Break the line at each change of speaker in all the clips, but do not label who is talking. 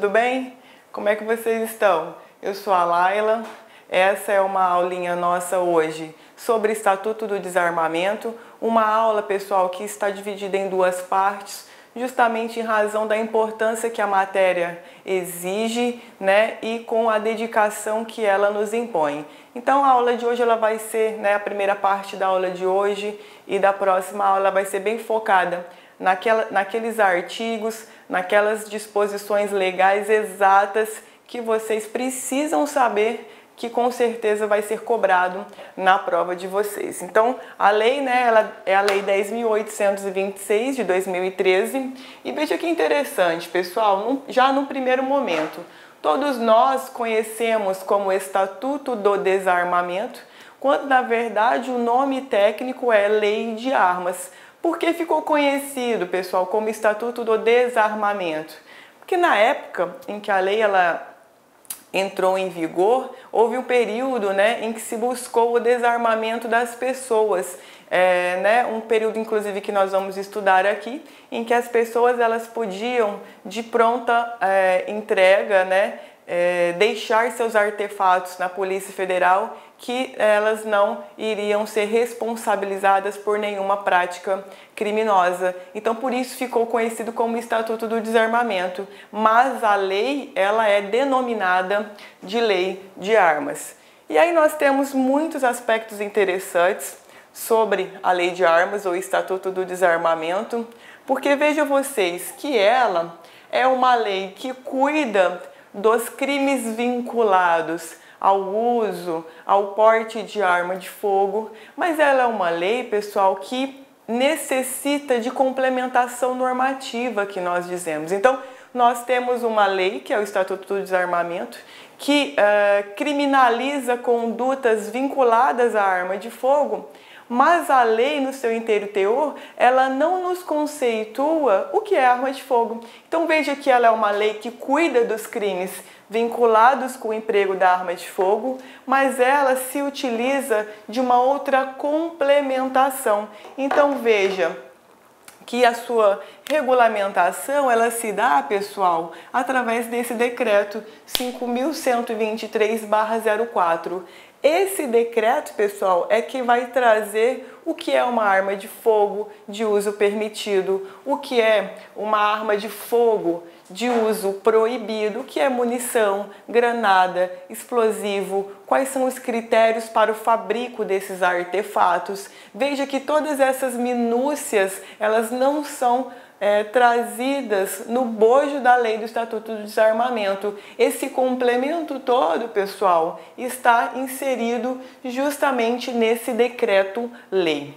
Tudo bem? Como é que vocês estão? Eu sou a Laila. Essa é uma aulinha nossa hoje sobre Estatuto do Desarmamento, uma aula, pessoal, que está dividida em duas partes, justamente em razão da importância que a matéria exige, né, e com a dedicação que ela nos impõe. Então a aula de hoje ela vai ser, né, a primeira parte da aula de hoje, e da próxima aula vai ser bem focada naqueles artigos, naquelas disposições legais exatas que vocês precisam saber, que com certeza vai ser cobrado na prova de vocês. Então, a lei, né, ela é a Lei 10.826 de 2013, e veja que interessante, pessoal, já no primeiro momento, todos nós conhecemos como Estatuto do Desarmamento, quando na verdade o nome técnico é Lei de Armas. Por que ficou conhecido, pessoal, como Estatuto do Desarmamento? Porque na época em que a lei entrou em vigor, houve um período, né, em que se buscou o desarmamento das pessoas. Um período, inclusive, que nós vamos estudar aqui, em que as pessoas elas podiam, de pronta entrega, né, deixar seus artefatos na Polícia Federal, que elas não iriam ser responsabilizadas por nenhuma prática criminosa. Então, por isso ficou conhecido como Estatuto do Desarmamento. Mas a lei, ela é denominada de Lei de Armas. E aí nós temos muitos aspectos interessantes sobre a Lei de Armas ou Estatuto do Desarmamento, porque vejam vocês que ela é uma lei que cuida dos crimes vinculados ao uso, ao porte de arma de fogo, mas ela é uma lei, pessoal, que necessita de complementação normativa, que nós dizemos. Então, nós temos uma lei, que é o Estatuto do Desarmamento, que criminaliza condutas vinculadas à arma de fogo, mas a lei, no seu inteiro teor, ela não nos conceitua o que é arma de fogo. Então veja que ela é uma lei que cuida dos crimes vinculados com o emprego da arma de fogo, mas ela se utiliza de uma outra complementação. Então veja que a sua regulamentação ela se dá, pessoal, através desse decreto 5.123/04. Esse decreto, pessoal, é que vai trazer o que é uma arma de fogo de uso permitido, o que é uma arma de fogo de uso proibido, o que é munição, granada, explosivo, quais são os critérios para o fabrico desses artefatos. Veja que todas essas minúcias, elas não são trazidas no bojo da lei do Estatuto do Desarmamento. Esse complemento todo, pessoal, está inserido justamente nesse decreto-lei.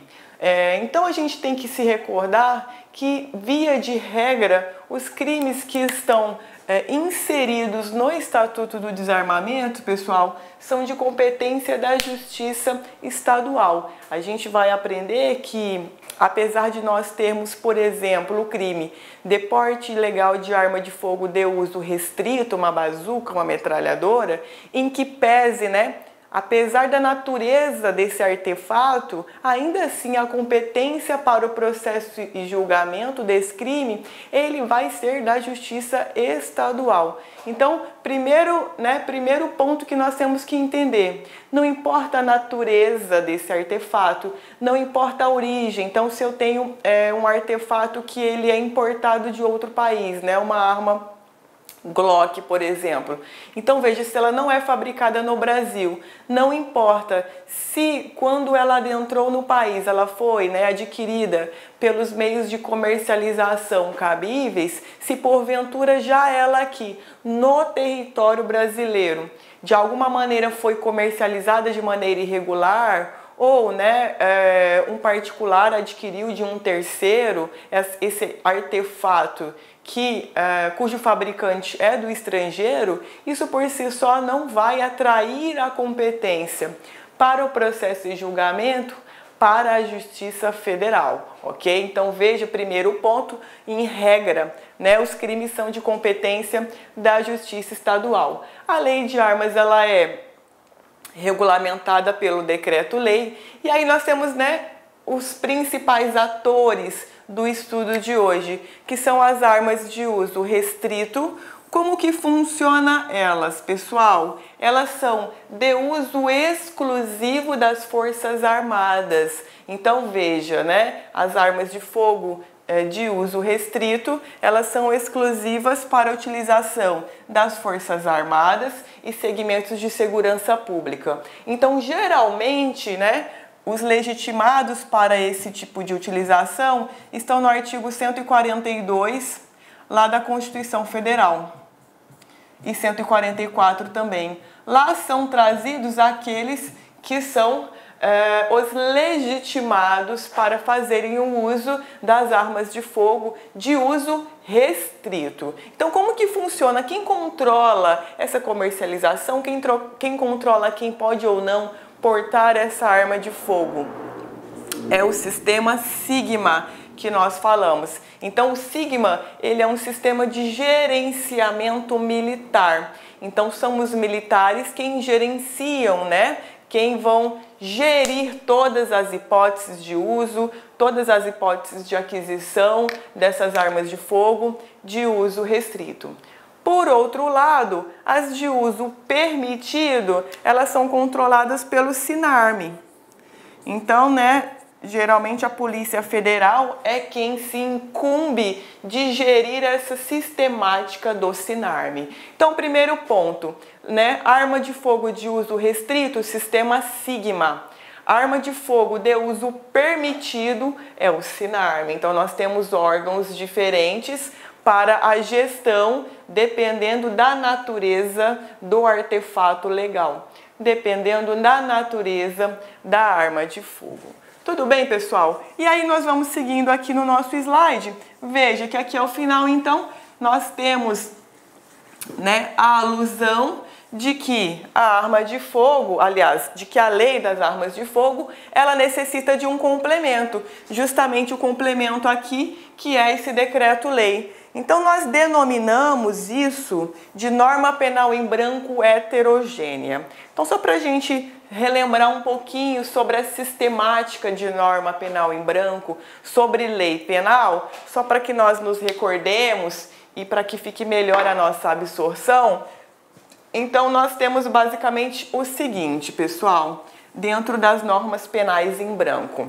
Então a gente tem que se recordar que, via de regra, os crimes que estão inseridos no Estatuto do Desarmamento, pessoal, são de competência da Justiça Estadual. A gente vai aprender que, apesar de nós termos, por exemplo, o crime de porte ilegal de arma de fogo de uso restrito, uma bazuca, uma metralhadora, em que pese, né, apesar da natureza desse artefato, ainda assim a competência para o processo e julgamento desse crime, ele vai ser da Justiça Estadual. Então, primeiro ponto que nós temos que entender, não importa a natureza desse artefato, não importa a origem. Então, se eu tenho um artefato que ele é importado de outro país, né, uma arma Glock, por exemplo. Então veja, se ela não é fabricada no Brasil, não importa se quando ela adentrou no país, ela foi, né, adquirida pelos meios de comercialização cabíveis, se porventura já ela aqui no território brasileiro de alguma maneira foi comercializada de maneira irregular, ou um particular adquiriu de um terceiro esse artefato cujo fabricante é do estrangeiro, isso por si só não vai atrair a competência para o processo de julgamento para a Justiça Federal, ok? Então veja, primeiro ponto, em regra, né, os crimes são de competência da Justiça Estadual. A Lei de Armas, ela é regulamentada pelo decreto-lei, e aí nós temos, né, os principais atores do estudo de hoje, que são as armas de uso restrito, Como que funciona elas, pessoal? Elas são de uso exclusivo das Forças Armadas. Então veja, né? As armas de fogo de uso restrito, elas são exclusivas para a utilização das Forças Armadas e segmentos de segurança pública. Então, geralmente, né, os legitimados para esse tipo de utilização estão no artigo 142, lá da Constituição Federal, e 144 também. Lá são trazidos aqueles que são os legitimados para fazerem o uso das armas de fogo de uso restrito. Então, como que funciona? Quem controla essa comercialização? Quem controla quem pode ou não portar essa arma de fogo? É o sistema Sigma que nós falamos. Então, o Sigma, ele é um sistema de gerenciamento militar. Então, são os militares quem gerenciam, né? Quem vão gerir todas as hipóteses de uso, todas as hipóteses de aquisição dessas armas de fogo de uso restrito. Por outro lado, as de uso permitido, elas são controladas pelo SINARME. Então, né, geralmente a Polícia Federal é quem se incumbe de gerir essa sistemática do SINARME. Então, primeiro ponto, né, arma de fogo de uso restrito, sistema Sigma. Arma de fogo de uso permitido é o SINARME. Então, nós temos órgãos diferentes para a gestão, dependendo da natureza do artefato legal, dependendo da natureza da arma de fogo. Tudo bem, pessoal? E aí nós vamos seguindo aqui no nosso slide. Veja que aqui ao final, então, nós temos, né, a alusão de que a arma de fogo, aliás, de que a lei das armas de fogo, ela necessita de um complemento, justamente o complemento aqui, que é esse decreto-lei. Então, nós denominamos isso de norma penal em branco heterogênea. Então, só para a gente relembrar um pouquinho sobre a sistemática de norma penal em branco, sobre lei penal, só para que nós nos recordemos e para que fique melhor a nossa absorção. Então, nós temos basicamente o seguinte, pessoal, dentro das normas penais em branco.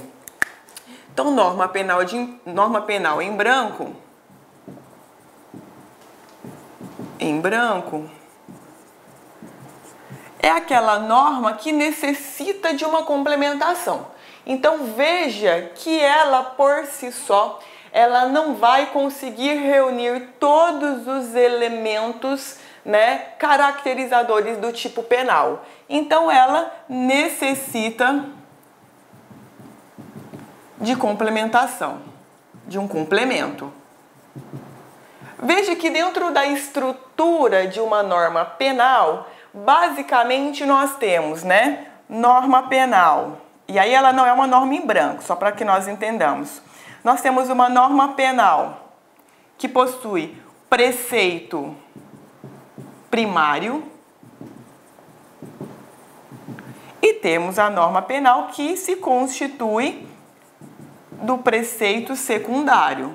Então, norma penal em branco, é aquela norma que necessita de uma complementação. Então, veja que ela, por si só, ela não vai conseguir reunir todos os elementos, né, caracterizadores do tipo penal. Então, ela necessita de complementação, de um complemento. Veja que dentro da estrutura de uma norma penal, basicamente nós temos, né, norma penal. E aí ela não é uma norma em branco, só para que nós entendamos. Nós temos uma norma penal que possui preceito primário e temos a norma penal que se constitui do preceito secundário.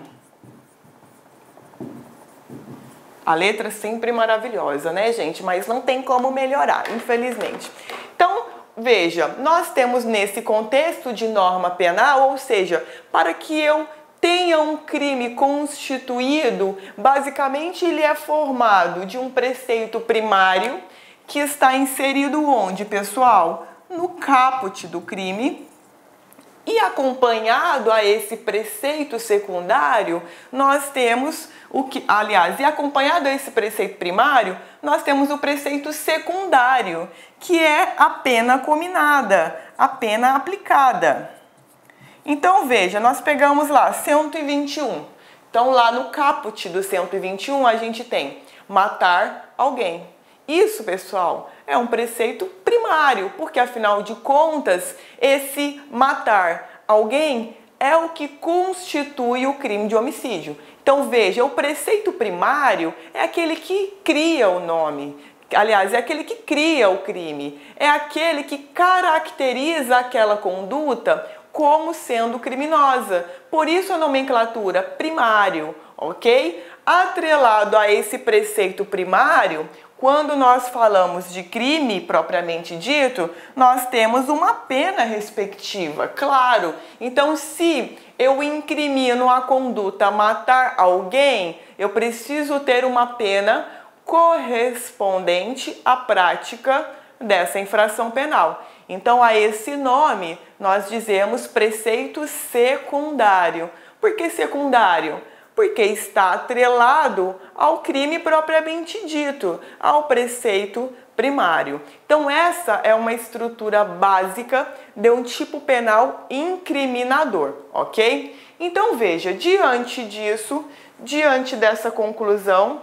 A letra sempre maravilhosa, né, gente? Mas não tem como melhorar, infelizmente. Então, veja, nós temos nesse contexto de norma penal, ou seja, para que eu tenha um crime constituído, basicamente ele é formado de um preceito primário que está inserido onde, pessoal? No caput do crime. E acompanhado a esse preceito secundário, nós temos o que, aliás, e acompanhado a esse preceito primário, nós temos o preceito secundário, que é a pena cominada, a pena aplicada. Então, veja, nós pegamos lá 121. Então, lá no caput do 121, a gente tem matar alguém. Isso, pessoal, é um preceito primário, porque, afinal de contas, esse matar alguém é o que constitui o crime de homicídio. Então, veja, o preceito primário é aquele que cria o nome. Aliás, é aquele que cria o crime. É aquele que caracteriza aquela conduta como sendo criminosa. Por isso a nomenclatura primário, ok? Atrelado a esse preceito primário, quando nós falamos de crime propriamente dito, nós temos uma pena respectiva, claro. Então, se eu incrimino a conduta matar alguém, eu preciso ter uma pena correspondente à prática dessa infração penal. Então, a esse nome, nós dizemos preceito secundário. Por que secundário? Porque está atrelado ao crime propriamente dito, ao preceito primário. Então, essa é uma estrutura básica de um tipo penal incriminador, ok? Então, veja, diante disso, diante dessa conclusão,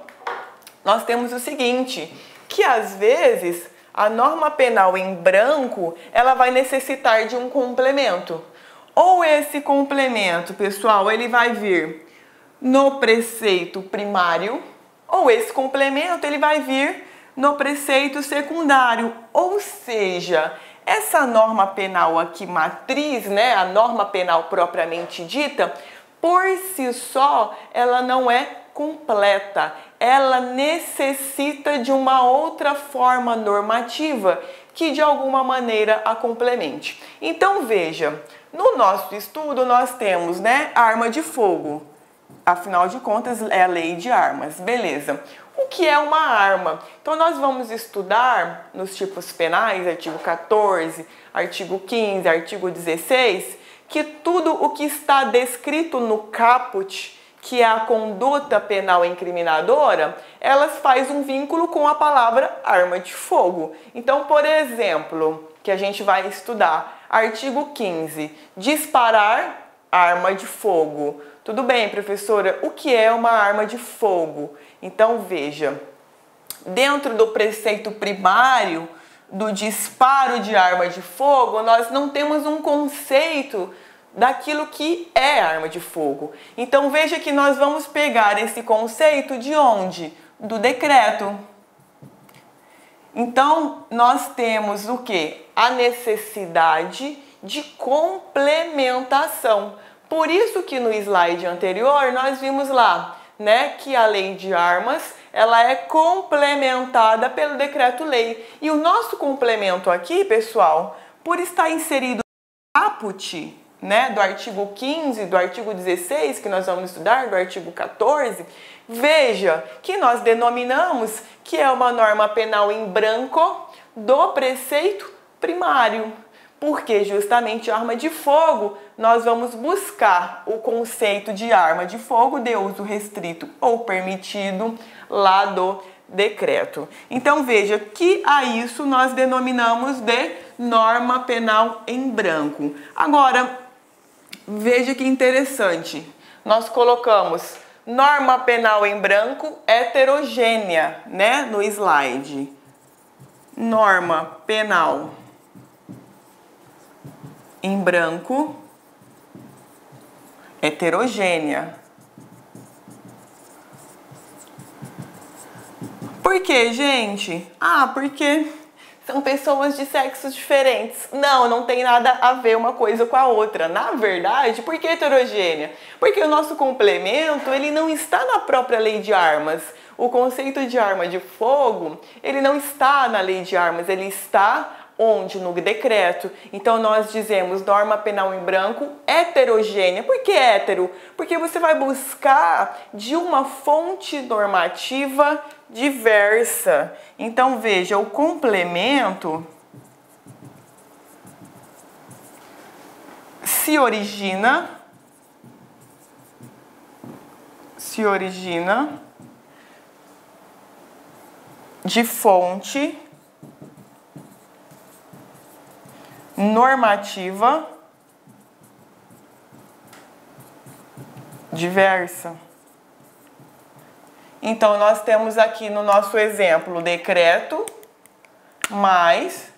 nós temos o seguinte, que às vezes a norma penal em branco, ela vai necessitar de um complemento. Ou esse complemento, pessoal, ele vai vir no preceito primário, ou esse complemento ele vai vir no preceito secundário. Ou seja, essa norma penal aqui matriz, né, a norma penal propriamente dita, por si só, ela não é completa. Ela necessita de uma outra forma normativa que de alguma maneira a complemente. Então veja, no nosso estudo nós temos, né, arma de fogo. Afinal de contas, é a lei de armas. Beleza. O que é uma arma? Então, nós vamos estudar nos tipos penais, artigo 14, artigo 15, artigo 16, que tudo o que está descrito no caput, que é a conduta penal incriminadora, elas faz um vínculo com a palavra arma de fogo. Então, por exemplo, que a gente vai estudar, artigo 15, disparar arma de fogo. Tudo bem, professora, o que é uma arma de fogo? Então, veja, dentro do preceito primário do disparo de arma de fogo, nós não temos um conceito daquilo que é arma de fogo. Então, veja que nós vamos pegar esse conceito de onde? Do decreto. Então, nós temos o quê? A necessidade de complementação. Por isso que no slide anterior nós vimos lá, né, que a lei de armas, ela é complementada pelo decreto-lei. E o nosso complemento aqui, pessoal, por estar inserido no caput, né, do artigo 15, do artigo 16, que nós vamos estudar, do artigo 14, veja que nós denominamos que é uma norma penal em branco do preceito primário. Porque justamente arma de fogo, nós vamos buscar o conceito de arma de fogo de uso restrito ou permitido lá do decreto. Então veja que a isso nós denominamos de norma penal em branco. Agora, veja que interessante, nós colocamos norma penal em branco heterogênea, né, no slide. Norma penal em branco, heterogênea. Por quê, gente? Porque são pessoas de sexos diferentes. Não tem nada a ver uma coisa com a outra. Na verdade, por que heterogênea? Porque o nosso complemento, ele não está na própria lei de armas. O conceito de arma de fogo, ele não está na lei de armas, ele está onde? No decreto. Então, nós dizemos norma penal em branco heterogênea. Por que hétero? Porque você vai buscar de uma fonte normativa diversa. Então, veja, o complemento se origina de fonte normativa diversa. Então, nós temos aqui no nosso exemplo decreto mais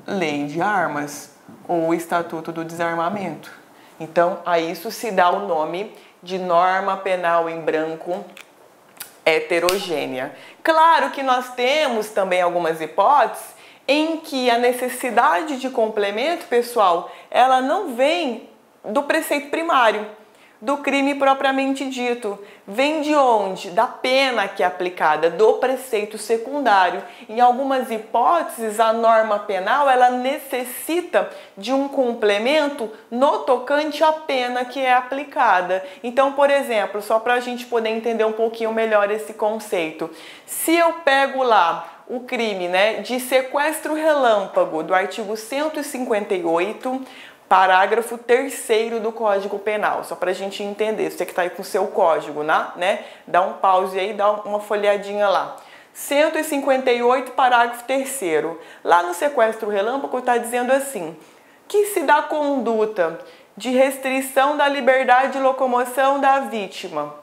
lei de armas ou Estatuto do Desarmamento. Então, a isso se dá o nome de norma penal em branco heterogênea. Claro que nós temos também algumas hipóteses em que a necessidade de complemento, pessoal, ela não vem do preceito primário. do crime propriamente dito. Vem de onde? Da pena que é aplicada, do preceito secundário. Em algumas hipóteses, a norma penal ela necessita de um complemento no tocante à pena que é aplicada. Então, por exemplo, só para a gente poder entender um pouquinho melhor esse conceito, se eu pego lá o crime, né, de sequestro relâmpago do artigo 158, parágrafo 3º do Código Penal, só para a gente entender, você que está aí com o seu código, né? Dá um pause aí, dá uma folheadinha lá. 158, parágrafo 3º. Lá no sequestro relâmpago está dizendo assim, que se dá conduta de restrição da liberdade de locomoção da vítima,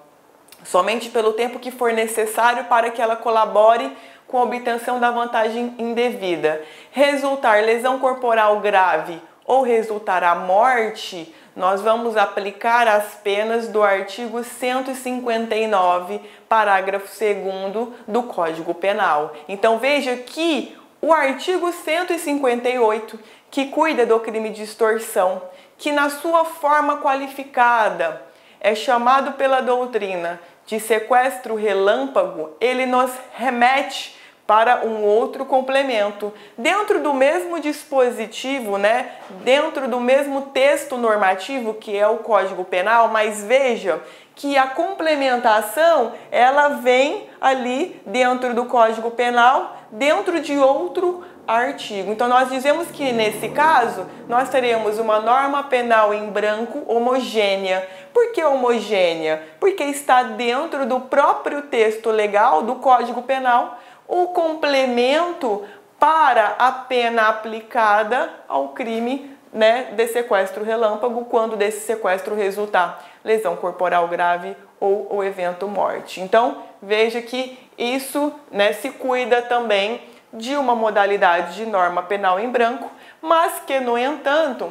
somente pelo tempo que for necessário para que ela colabore com a obtenção da vantagem indevida, resultar lesão corporal grave ou resultar a morte, nós vamos aplicar as penas do artigo 159, parágrafo 2º do Código Penal. Então veja que o artigo 158, que cuida do crime de extorsão, que na sua forma qualificada é chamado pela doutrina de sequestro relâmpago, ele nos remete para um outro complemento. Dentro do mesmo dispositivo, né? Dentro do mesmo texto normativo que é o Código Penal, mas veja que a complementação ela vem ali dentro do Código Penal, dentro de outro artigo. Então nós dizemos que nesse caso nós teremos uma norma penal em branco homogênea. Por que homogênea? Porque está dentro do próprio texto legal do Código Penal o complemento para a pena aplicada ao crime, né, de sequestro relâmpago, quando desse sequestro resultar lesão corporal grave ou o evento morte. Então, veja que isso, né, se cuida também de uma modalidade de norma penal em branco, mas que, no entanto,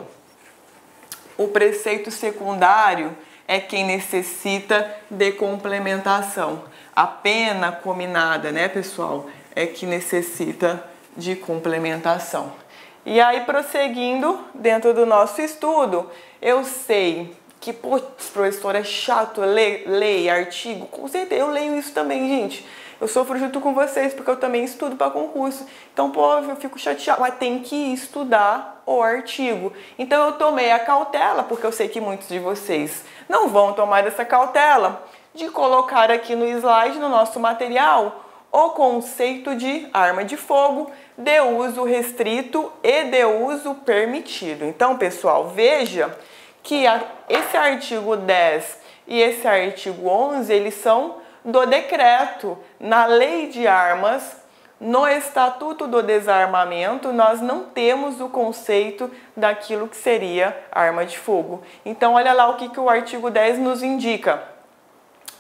o preceito secundário é quem necessita de complementação. A pena cominada, né, pessoal, é que necessita de complementação. E aí, prosseguindo dentro do nosso estudo, eu sei que, putz, professor, é chato ler artigo. Com certeza, eu leio isso também, gente. Eu sofro junto com vocês, porque eu também estudo para concurso. Então, pô, eu fico chateada, mas tem que estudar o artigo. Então, eu tomei a cautela, porque eu sei que muitos de vocês não vão tomar essa cautela, de colocar aqui no slide, no nosso material, o conceito de arma de fogo de uso restrito e de uso permitido. Então, pessoal, veja que esse artigo 10 e esse artigo 11, eles são do decreto. Na lei de armas, no Estatuto do Desarmamento, nós não temos o conceito daquilo que seria arma de fogo. Então, olha lá o que o artigo 10 nos indica.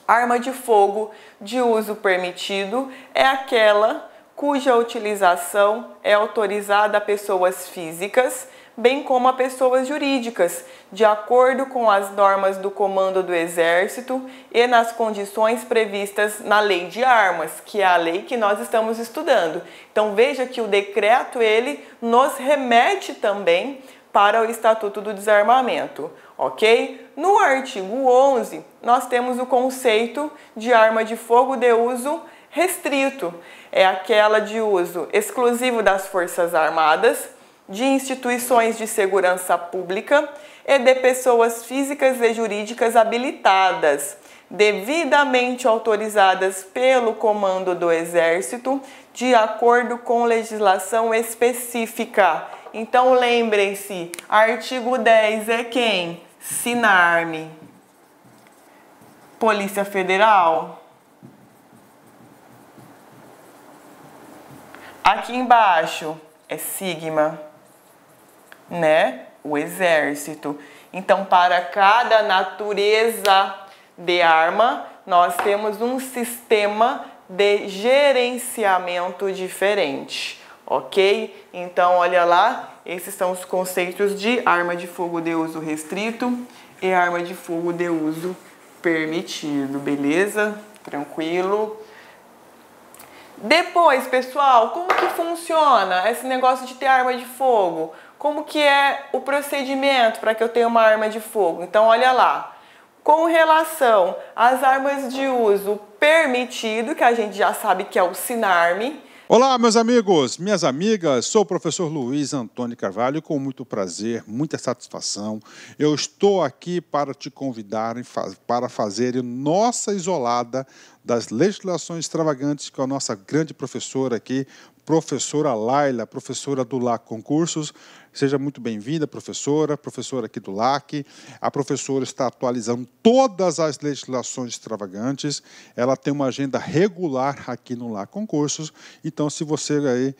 Arma de fogo de uso permitido é aquela cuja utilização é autorizada a pessoas físicas, bem como a pessoas jurídicas, de acordo com as normas do Comando do Exército e nas condições previstas na Lei de Armas, que é a lei que nós estamos estudando. Então veja que o decreto ele nos remete também para o Estatuto do Desarmamento, ok? No artigo 11, nós temos o conceito de arma de fogo de uso restrito. É aquela de uso exclusivo das Forças Armadas, de instituições de segurança pública e de pessoas físicas e jurídicas habilitadas, devidamente autorizadas pelo Comando do Exército, de acordo com legislação específica. Então, lembrem-se, artigo 10 é quem? Sinarme. Polícia Federal. Aqui embaixo é Sigma, né? O Exército. Então, para cada natureza de arma, nós temos um sistema de gerenciamento diferente. Ok? Então, olha lá, esses são os conceitos de arma de fogo de uso restrito e arma de fogo de uso permitido, beleza? Tranquilo? Depois, pessoal, como que funciona esse negócio de ter arma de fogo? Como que é o procedimento para que eu tenha uma arma de fogo? Então, olha lá, Com relação às armas de uso permitido, que a gente já sabe que é o Sinarme.
Olá, meus amigos, minhas amigas, sou o professor Luiz Antônio Carvalho e com muito prazer, muita satisfação, eu estou aqui para te convidar para fazer nossa isolada das legislações extravagantes com a nossa grande professora aqui, professora Laila, professora do LAC Concursos. Seja muito bem-vinda, professora aqui do LAC. A professora está atualizando todas as legislações extravagantes. Ela tem uma agenda regular aqui no LAC Concursos. Então, se você aí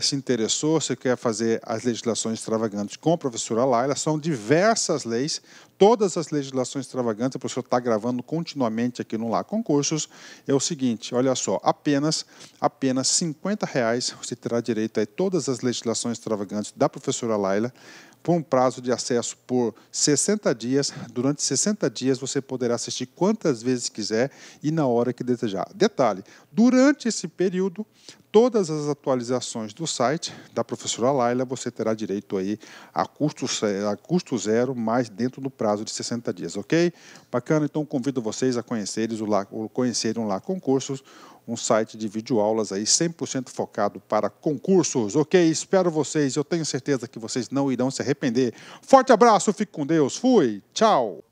se interessou, você quer fazer as legislações extravagantes com a professora Laila, são diversas leis, todas as legislações extravagantes, a professora está gravando continuamente aqui no LAC Concursos. É o seguinte, olha só, apenas R$50 você terá direito a todas as legislações extravagantes da professora Laila, por um prazo de acesso por 60 dias. Durante 60 dias você poderá assistir quantas vezes quiser e na hora que desejar. Detalhe, durante esse período, todas as atualizações do site da professora Laila você terá direito aí a custo zero, mas dentro do prazo de 60 dias, ok? Bacana, então convido vocês a conhecerem o LAC Concursos, um site de videoaulas aí 100% focado para concursos, ok? Espero vocês, eu tenho certeza que vocês não irão se arrepender. Forte abraço, fique com Deus, fui, tchau!